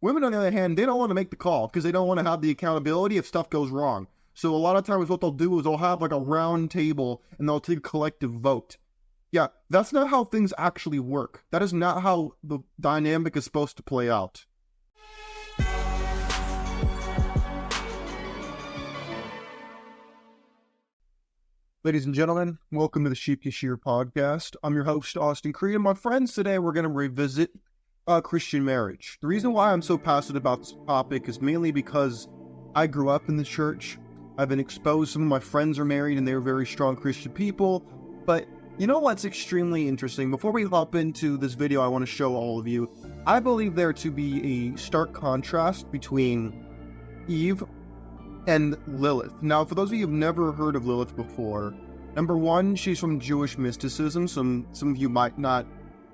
Women, on the other hand, they don't want to make the call because they don't want to have the accountability if stuff goes wrong. So a lot of times what they'll do is they'll have like a round table and they'll take a collective vote. Yeah, that's not how things actually work. That is not how the dynamic is supposed to play out. Ladies and gentlemen, welcome to the Sheared podcast. I'm your host, Austin Cree, and my friends, today we're going to revisit Christian marriage. The reason why I'm so passionate about this topic is mainly because I grew up in the church. I've been exposed. Some of my friends are married and they're very strong Christian people. But you know what's extremely interesting? Before we hop into this video, I want to show all of you, I believe there to be a stark contrast between Eve and Lilith. Now, for those of you who've never heard of Lilith before, number one, she's from Jewish mysticism. Some of you might not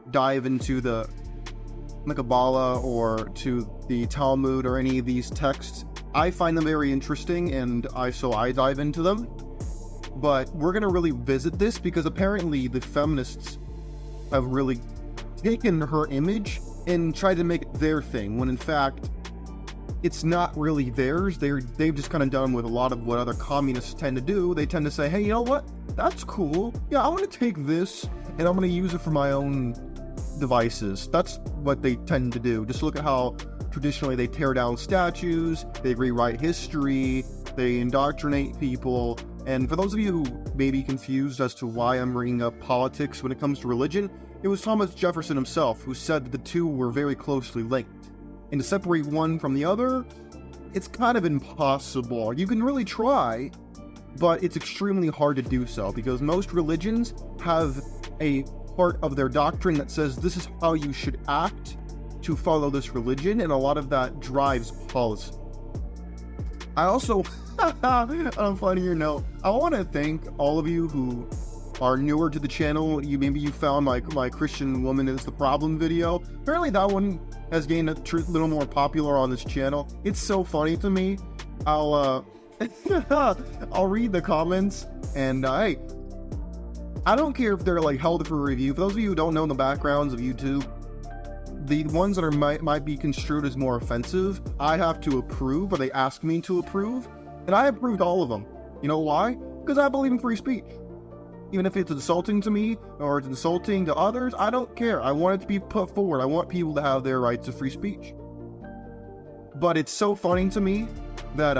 dive into the Kabbalah or to the Talmud or any of these texts. I find them very interesting, and so I dive into them. But we're going to really visit this because apparently the feminists have really taken her image and tried to make it their thing, when in fact, it's not really theirs. They've just kind of done with a lot of what other communists tend to do. They tend to say, hey, you know what? That's cool. Yeah, I want to take this and I'm going to use it for my own devices. That's what they tend to do. Just look at how traditionally they tear down statues, they rewrite history, they indoctrinate people. And for those of you who may be confused as to why I'm bringing up politics when it comes to religion, it was Thomas Jefferson himself who said that the two were very closely linked. And to separate one from the other, it's kind of impossible. You can really try, but it's extremely hard to do so because most religions have a part of their doctrine that says this is how you should act to follow this religion, and a lot of that drives policy. I also, on a funnier note, I want to thank all of you who are newer to the channel. Maybe you found my Christian woman is the problem video. Apparently that one has gained a little more popular on this channel. It's so funny to me. I'll read the comments, and hey, I don't care if they're like held for review. For those of you who don't know the backgrounds of YouTube, the ones that are might be construed as more offensive, I have to approve, or they ask me to approve, and I approved all of them. You know why? Because I believe in free speech. Even if it's insulting to me, or it's insulting to others, I don't care. I want it to be put forward. I want people to have their rights of free speech. But it's so funny to me that,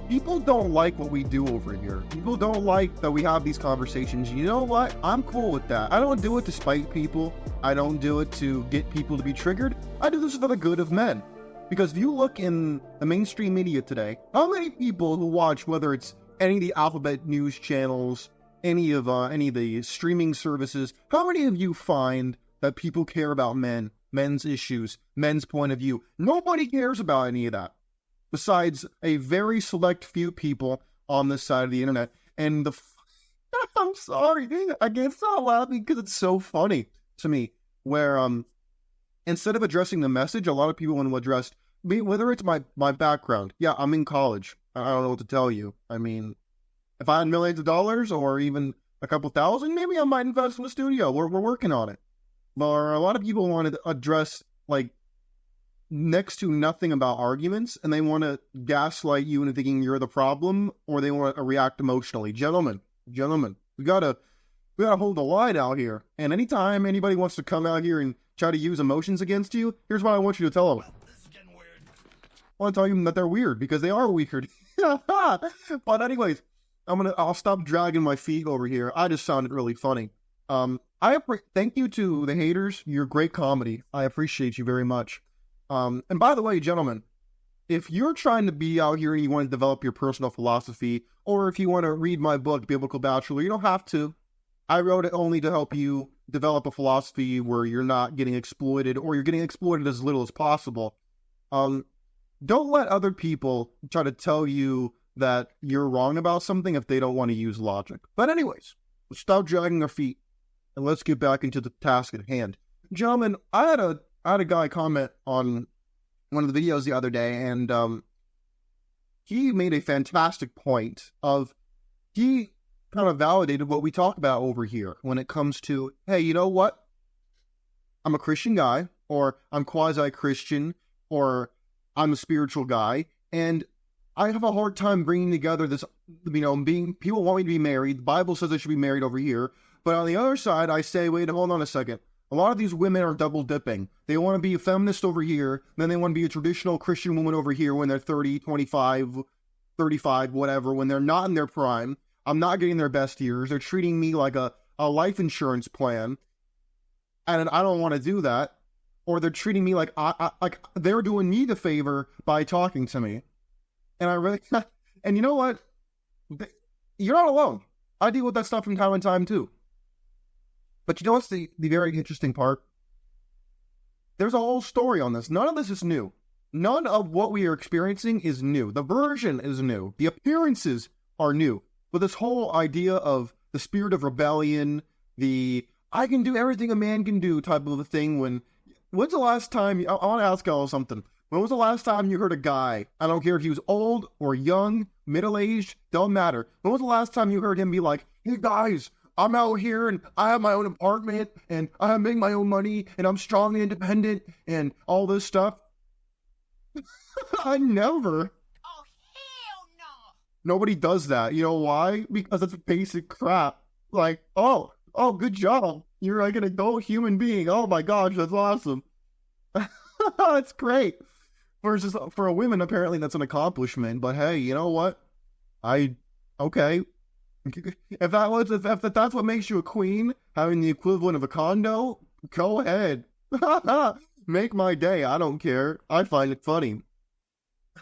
people don't like what we do over here. People don't like that we have these conversations. You know what? I'm cool with that. I don't do it to spite people. I don't do it to get people to be triggered. I do this for the good of men. Because if you look in the mainstream media today, how many people who watch, whether it's any of the alphabet news channels, any of the streaming services, how many of you find that people care about men, men's issues, men's point of view? Nobody cares about any of that. Besides a very select few people on this side of the internet. And I'm sorry, I can't stop laughing because it's so funny to me, where instead of addressing the message, a lot of people want to address me, whether it's my background. Yeah, I'm in college. I don't know what to tell you. I mean, if I had millions of dollars or even a couple thousand, maybe I might invest in a studio. We're working on it. But a lot of people want to address like next to nothing about arguments, and they want to gaslight you into thinking you're the problem, or they want to react emotionally. Gentlemen, we gotta hold the line out here. And anytime anybody wants to come out here and try to use emotions against you, here's what I want you to tell them. Well, this is getting weird. I want to tell you that they're weird because they are weird. But anyways, I'll stop dragging my feet over here. I just sounded really funny. Thank you to the haters. You're great comedy. I appreciate you very much. And by the way, gentlemen, if you're trying to be out here and you want to develop your personal philosophy, or if you want to read my book, Biblical Bachelor, you don't have to. I wrote it only to help you develop a philosophy where you're not getting exploited, or you're getting exploited as little as possible. Don't let other people try to tell you that you're wrong about something if they don't want to use logic. But anyways, let's stop dragging our feet and let's get back into the task at hand. Gentlemen, I had a guy comment on one of the videos the other day, and he made a fantastic point of, he kind of validated what we talk about over here when it comes to, hey, you know what? I'm a Christian guy. or I'm quasi-Christian, or I'm a spiritual guy, and I have a hard time bringing together this, people want me to be married. The Bible says I should be married over here. But on the other side, I say, wait, hold on a second. A lot of these women are double dipping. They want to be a feminist over here, then they want to be a traditional Christian woman over here when they're 30, 25, 35, whatever, when they're not in their prime. I'm not getting their best years. They're treating me like a life insurance plan, and I don't want to do that. Or they're treating me like they're doing me the favor by talking to me. And I really, and you know what? You're not alone. I deal with that stuff from time to time too. But you know what's the very interesting part? There's a whole story on this. None of this is new. None of what we are experiencing is new. The version is new. The appearances are new. But this whole idea of the spirit of rebellion, the I can do everything a man can do type of a thing. When's the last time, I want to ask y'all something. When was the last time you heard a guy, I don't care if he was old or young, middle-aged, don't matter. When was the last time you heard him be like, hey guys, I'm out here and I have my own apartment and I make my own money and I'm strong and independent and all this stuff? I never. Oh, hell no. Nobody does that. You know why? Because it's basic crap. Like, oh, good job. You're like an adult human being. Oh my gosh, that's awesome. That's great. Versus for a woman, apparently that's an accomplishment. But hey, you know what? Okay. If that's what makes you a queen, having the equivalent of a condo, go ahead. Make my day. I don't care. I find it funny.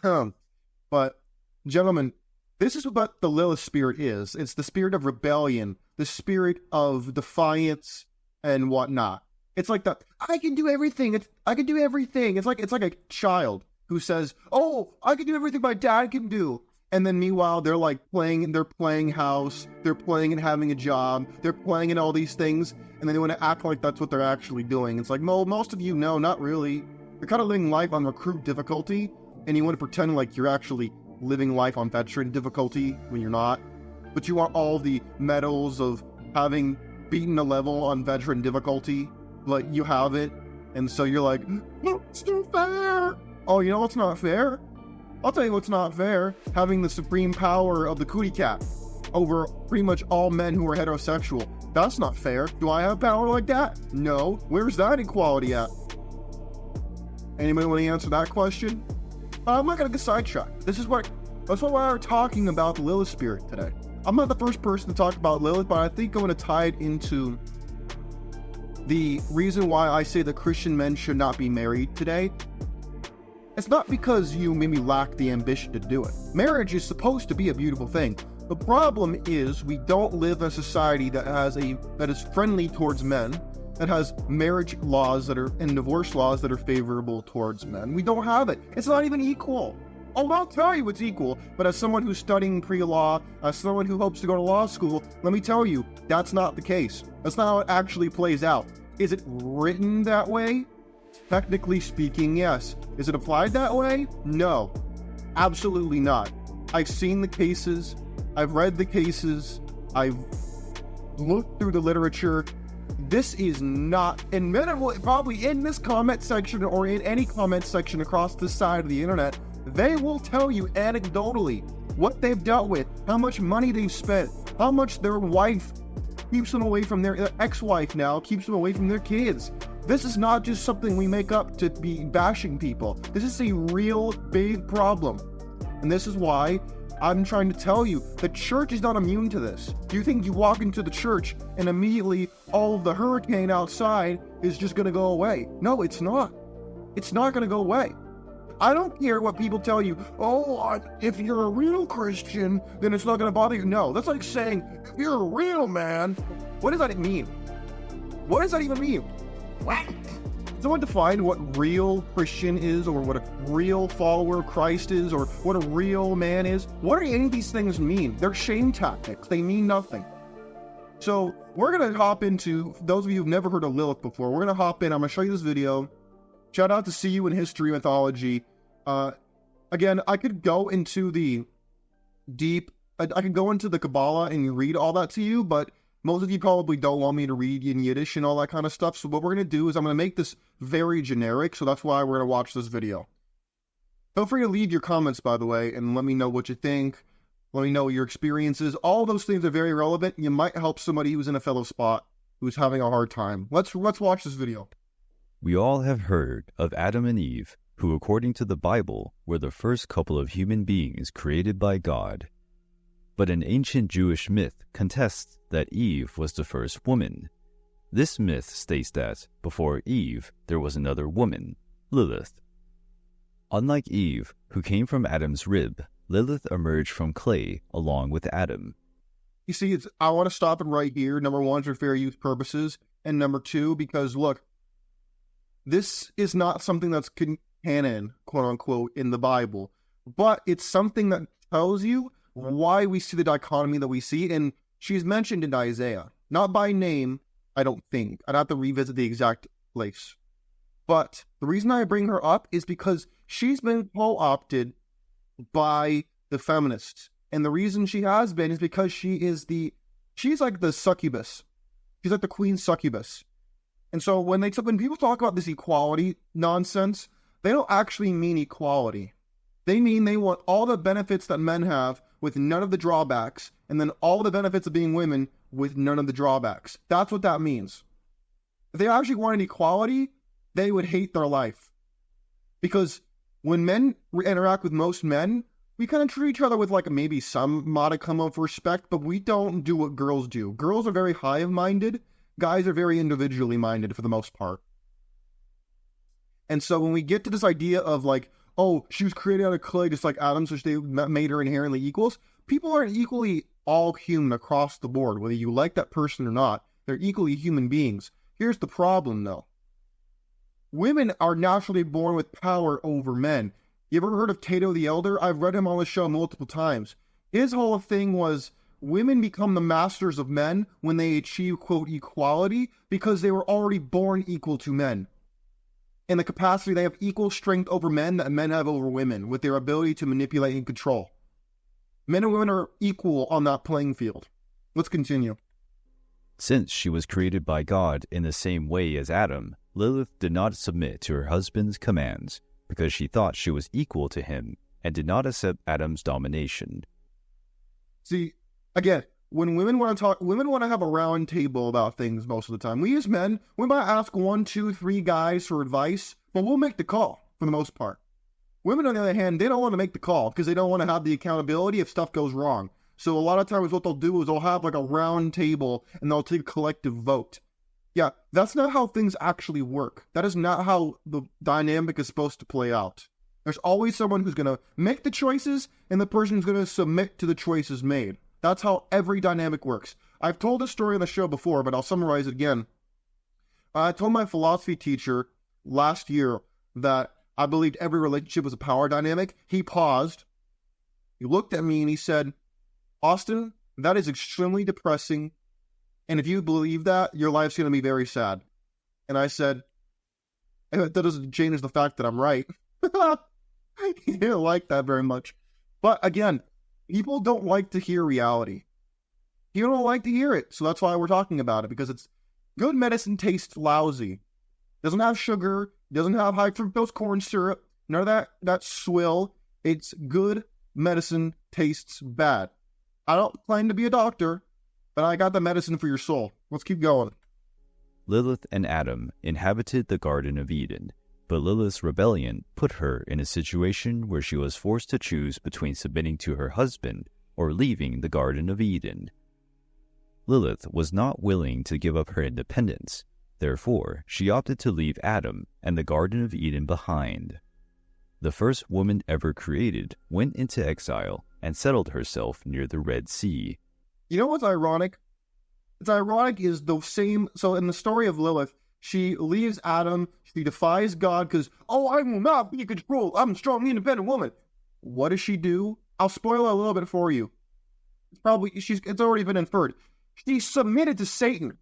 But, gentlemen, this is what the Lilith spirit is. It's the spirit of rebellion, the spirit of defiance and whatnot. It's like I can do everything. I can do everything. It's like a child who says, "Oh, I can do everything my dad can do." And then meanwhile, they're playing house, they're playing and having a job, they're playing in all these things, and then they want to act like that's what they're actually doing. It's like, most of you know, not really. You're kind of living life on recruit difficulty, and you want to pretend like you're actually living life on veteran difficulty when you're not. But you want all the medals of having beaten a level on veteran difficulty, but you haven't, and so you're like, no, it's not fair. Oh, you know what's not fair? I'll tell you what's not fair. Having the supreme power of the cootie cat over pretty much all men who are heterosexual. That's not fair. Do I have power like that? No. Where's that equality at? Anybody want to answer that question? I'm not going to get sidetracked. That's why we're talking about the Lilith spirit today. I'm not the first person to talk about Lilith, but I think I'm going to tie it into the reason why I say that Christian men should not be married today. It's not because you maybe lack the ambition to do it. Marriage is supposed to be a beautiful thing. The problem is we don't live in a society that is friendly towards men, that has marriage laws and divorce laws that are favorable towards men. We don't have it. It's not even equal. Oh, I'll tell you it's equal, but as someone who's studying pre-law, as someone who hopes to go to law school, let me tell you, that's not the case. That's not how it actually plays out. Is it written that way? Technically speaking, yes. Is it applied that way? No. Absolutely not. I've seen the cases. I've read the cases. I've looked through the literature. This is not, and men will probably in this comment section or in any comment section across this side of the internet, they will tell you anecdotally what they've dealt with, how much money they've spent, how much their wife keeps them away from their ex-wife now, keeps them away from their kids. This is not just something we make up to be bashing people. This is a real big problem. And this is why I'm trying to tell you, the church is not immune to this. Do you think you walk into the church and immediately all of the hurricane outside is just going to go away? No, it's not. It's not going to go away. I don't care what people tell you. Oh, if you're a real Christian, then it's not going to bother you. No, that's like saying, if you're a real man, what does that mean? What does that even mean? What? Someone define what real Christian is, or what a real follower of Christ is, or what a real man is. What do any of these things mean? They're shame tactics. They mean nothing. So we're going to hop into, those of you who've never heard of Lilith before, we're going to hop in. I'm going to show you this video. Shout out to See You in History Mythology. Again, I could go into the deep, I could go into the Kabbalah and read all that to you, but Most of you probably don't want me to read in Yiddish and all that kind of stuff, so what we're going to do is I'm going to make this very generic, so that's why we're going to watch this video. Feel free to leave your comments, by the way, and let me know what you think. Let me know your experiences. All those things are very relevant. You might help somebody who's in a fellow spot who's having a hard time. Let's watch this video. We all have heard of Adam and Eve, who, according to the Bible, were the first couple of human beings created by God. But an ancient Jewish myth contests that Eve was the first woman. This myth states that, before Eve, there was another woman, Lilith. Unlike Eve, who came from Adam's rib, Lilith emerged from clay along with Adam. You see, I want to stop it right here. Number one, for fair use purposes. And number two, because look, this is not something that's canon, quote unquote, in the Bible. But it's something that tells you why we see the dichotomy that we see, and she's mentioned in Isaiah. Not by name, I don't think. I'd have to revisit the exact place. But the reason I bring her up is because she's been co-opted by the feminists. And the reason she has been is because she's like the succubus. She's like the queen succubus. And so when people talk about this equality nonsense, they don't actually mean equality. They mean they want all the benefits that men have with none of the drawbacks, and then all the benefits of being women with none of the drawbacks. That's what that means. If they actually wanted equality, they would hate their life. Because when men interact with most men, we kind of treat each other with like maybe some modicum of respect, but we don't do what girls do. Girls are very hive-minded. Guys are very individually minded for the most part. And so when we get to this idea of like, oh, she was created out of clay just like Adam, so they made her inherently equals. People aren't equally all human across the board, whether you like that person or not. They're equally human beings. Here's the problem, though. Women are naturally born with power over men. You ever heard of Tato the Elder? I've read him on the show multiple times. His whole thing was women become the masters of men when they achieve, quote, equality because they were already born equal to men. In the capacity, they have equal strength over men that men have over women, with their ability to manipulate and control. Men and women are equal on that playing field. Let's continue. Since she was created by God in the same way as Adam, Lilith did not submit to her husband's commands because she thought she was equal to him and did not accept Adam's domination. See, again, when women want to talk, women want to have a round table about things most of the time. We as men, we might ask 1, 2, 3 guys for advice, but we'll make the call for the most part. Women, on the other hand, they don't want to make the call because they don't want to have the accountability if stuff goes wrong. So a lot of times what they'll do is they'll have like a round table and they'll take a collective vote. Yeah, that's not how things actually work. That is not how the dynamic is supposed to play out. There's always someone who's going to make the choices and the person who's going to submit to the choices made. That's how every dynamic works. I've told this story on the show before, but I'll summarize it again. I told my philosophy teacher last year that I believed every relationship was a power dynamic. He paused. He looked at me and he said, Austin, that is extremely depressing. And if you believe that, your life's going to be very sad. And I said, that doesn't change the fact that I'm right. He didn't like that very much. But again, people don't like to hear reality. You don't like to hear it. So that's why we're talking about it. Because it's good medicine tastes lousy. Doesn't have sugar. Doesn't have high fructose corn syrup. None of that swill. It's good medicine tastes bad. I don't claim to be a doctor, but I got the medicine for your soul. Let's keep going. Lilith and Adam inhabited the Garden of Eden, but Lilith's rebellion put her in a situation where she was forced to choose between submitting to her husband or leaving the Garden of Eden. Lilith was not willing to give up her independence. Therefore, she opted to leave Adam and the Garden of Eden behind. The first woman ever created went into exile and settled herself near the Red Sea. You know what's ironic? What's ironic is the same... So in the story of Lilith, she leaves Adam, she defies God because, oh, I will not be controlled. I'm a strong, independent woman. What does she do? I'll spoil it a little bit for you. It's already been inferred. She submitted to Satan.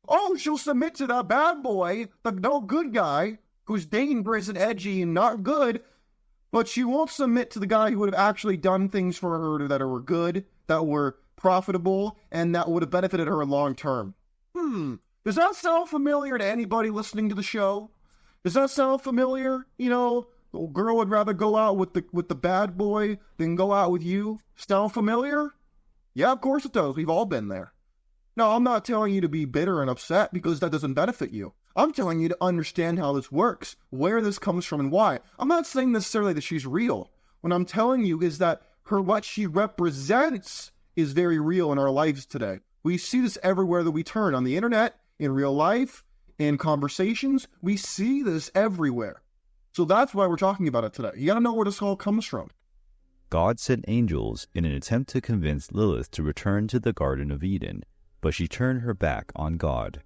Oh, she'll submit to that bad boy, the no good guy, who's dangerous and edgy and not good, but she won't submit to the guy who would have actually done things for her that were good, that were profitable and that would have benefited her long term. Does that sound familiar to anybody listening to the show? Does that sound familiar? You know, the girl would rather go out with the bad boy than go out with you. Sound familiar? Yeah, of course it does. We've all been there. No, I'm not telling you to be bitter and upset because that doesn't benefit you. I'm telling you to understand how this works, where this comes from and why. I'm not saying necessarily that she's real. What I'm telling you is that what she represents is very real in our lives today. We see this everywhere that we turn, on the internet, in real life, in conversations. We see this everywhere. So that's why we're talking about it today. You got to know where this all comes from. God sent angels in an attempt to convince Lilith to return to the Garden of Eden, but she turned her back on God.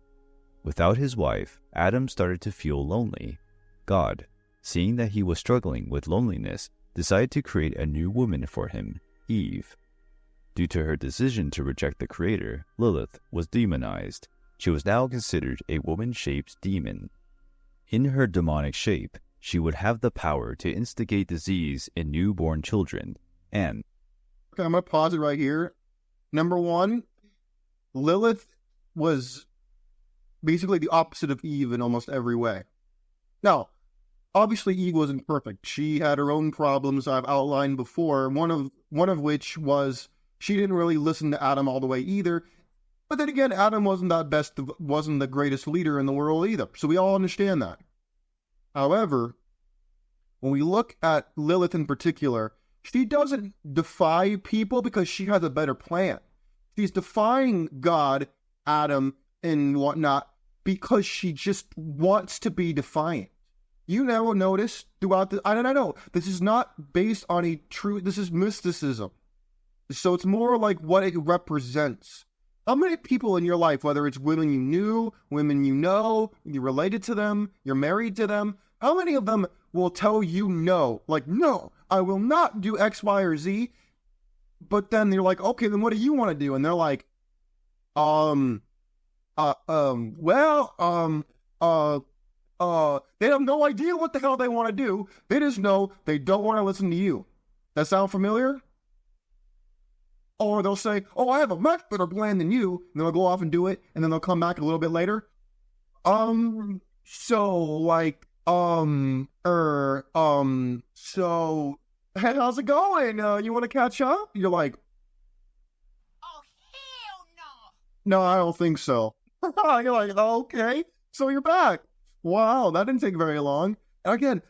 Without his wife, Adam started to feel lonely. God, seeing that he was struggling with loneliness, decided to create a new woman for him, Eve. Due to her decision to reject the Creator, Lilith was demonized. She was now considered a woman-shaped demon. In her demonic shape, she would have the power to instigate disease in newborn children, and... Okay, I'm going to pause it right here. Number one, Lilith was basically the opposite of Eve in almost every way. Now, obviously Eve wasn't perfect. She had her own problems I've outlined before, one of which was she didn't really listen to Adam all the way either. But then again, Adam wasn't the greatest leader in the world either. So we all understand that. However, when we look at Lilith in particular, she doesn't defy people because she has a better plan. She's defying God, Adam, and whatnot because she just wants to be defiant. You never notice throughout I don't know. This is not based on a true, this is mysticism. So it's more like what it represents. How many people in your life, whether it's women you knew, women you know, you're related to them, you're married to them, how many of them will tell you no? Like, no, I will not do X, Y, or Z. But then you're like, okay, then what do you want to do? And they're like, they have no idea what the hell they want to do. They just know they don't want to listen to you. That sound familiar? Or they'll say, oh, I have a much better plan than you. And they'll go off and do it. And then they'll come back a little bit later. So, hey, how's it going? You want to catch up? You're like, Oh, hell no, no. I don't think so. You're like, okay, so you're back. Wow, that didn't take very long. And again,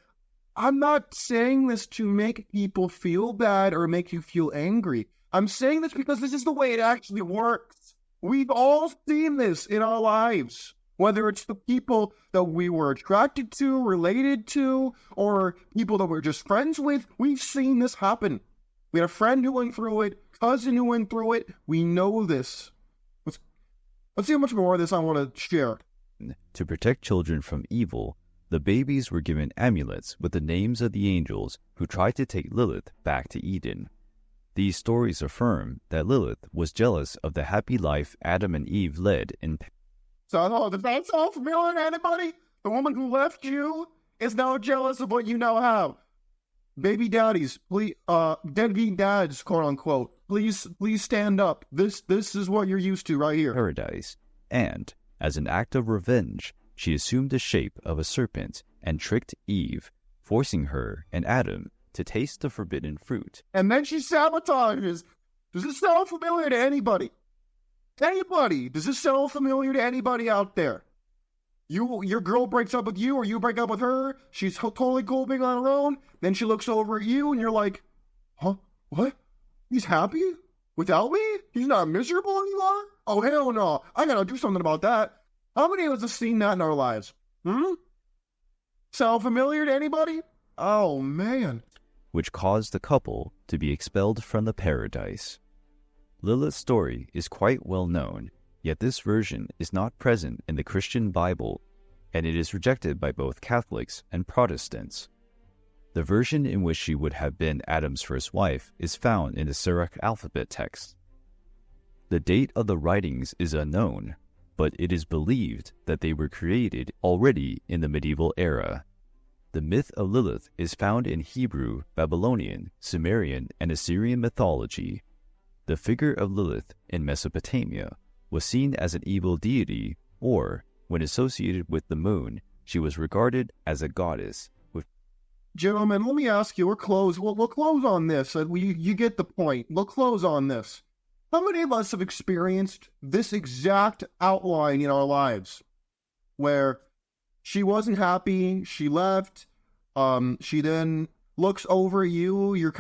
I'm not saying this to make people feel bad or make you feel angry. I'm saying this because this is the way it actually works. We've all seen this in our lives. Whether it's the people that we were attracted to, related to, or people that we're just friends with, we've seen this happen. We had a friend who went through it, cousin who went through it. We know this. Let's see how much more of this I want to share. To protect children from evil, the babies were given amulets with the names of the angels who tried to take Lilith back to Eden. These stories affirm that Lilith was jealous of the happy life Adam and Eve led in. So, does that sound familiar to anybody? The woman who left you is now jealous of what you now have. Baby daddies, please, deadbeat dads, quote unquote. Please stand up. This is what you're used to right here. Paradise, and as an act of revenge, she assumed the shape of a serpent and tricked Eve, forcing her and Adam to taste the forbidden fruit. And then she sabotages. Does this sound familiar to anybody? Anybody? Does this sound familiar to anybody out there? Your girl breaks up with you or you break up with her. She's totally cool being on her own. Then she looks over at you and you're like, huh? What? He's happy? Without me? He's not miserable anymore? Oh, hell no. I gotta do something about that. How many of us have seen that in our lives? Sound familiar to anybody? Oh, man. Which caused the couple to be expelled from the paradise. Lilith's story is quite well known, yet this version is not present in the Christian Bible, and it is rejected by both Catholics and Protestants. The version in which she would have been Adam's first wife is found in the Syriac alphabet text. The date of the writings is unknown, but it is believed that they were created already in the medieval era. The myth of Lilith is found in Hebrew, Babylonian, Sumerian, and Assyrian mythology. The figure of Lilith in Mesopotamia was seen as an evil deity, or, when associated with the moon, she was regarded as a goddess. Gentlemen, let me ask you, we'll close on this. You get the point. We'll close on this. How many of us have experienced this exact outline in our lives? Where she wasn't happy, she left, she then looks over you, you're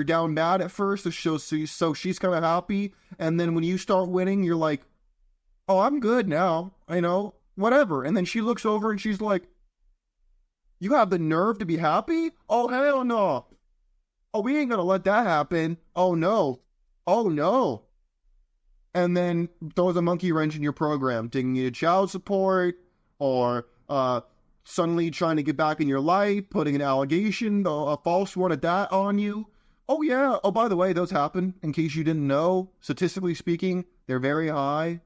down bad at first, so she's kind of happy, and then when you start winning, you're like, oh, I'm good now, whatever. And then she looks over and she's like, you have the nerve to be happy? Oh, hell no. Oh, we ain't gonna let that happen. Oh, no. Oh, no. And then throws a monkey wrench in your program, taking you to child support, or suddenly trying to get back in your life, putting an allegation, a false one at that on you. Oh, yeah. Oh, by the way, those happen, in case you didn't know. Statistically speaking, they're very high.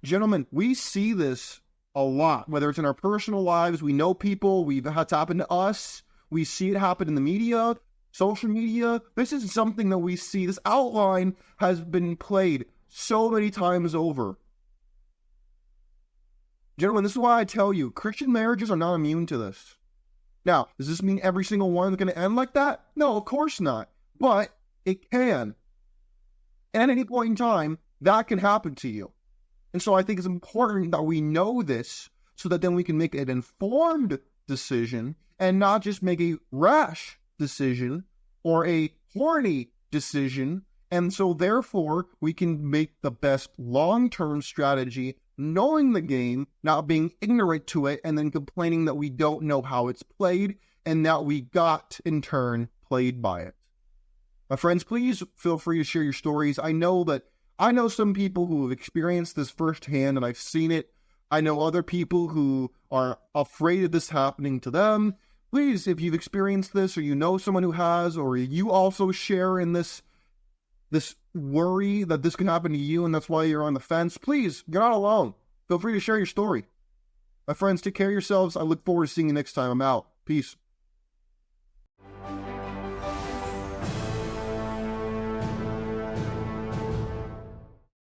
Gentlemen, we see this a lot, whether it's in our personal lives, we know people, we've had to happen to us, we see it happen in the media, social media. This is something that we see. This outline has been played so many times over. Gentlemen, this is why I tell you, Christian marriages are not immune to this. Now, does this mean every single one is going to end like that? No, of course not. But it can. And at any point in time, that can happen to you. And so I think it's important that we know this so that then we can make an informed decision and not just make a rash decision or a horny decision. And so therefore, we can make the best long-term strategy, knowing the game, not being ignorant to it, and then complaining that we don't know how it's played and that we got, in turn, played by it. My friends, please feel free to share your stories. I know some people who have experienced this firsthand, and I've seen it. I know other people who are afraid of this happening to them. Please, if you've experienced this, or you know someone who has, or you also share in this worry that this can happen to you, and that's why you're on the fence, please, you're not alone. Feel free to share your story. My friends, take care of yourselves. I look forward to seeing you next time. I'm out. Peace.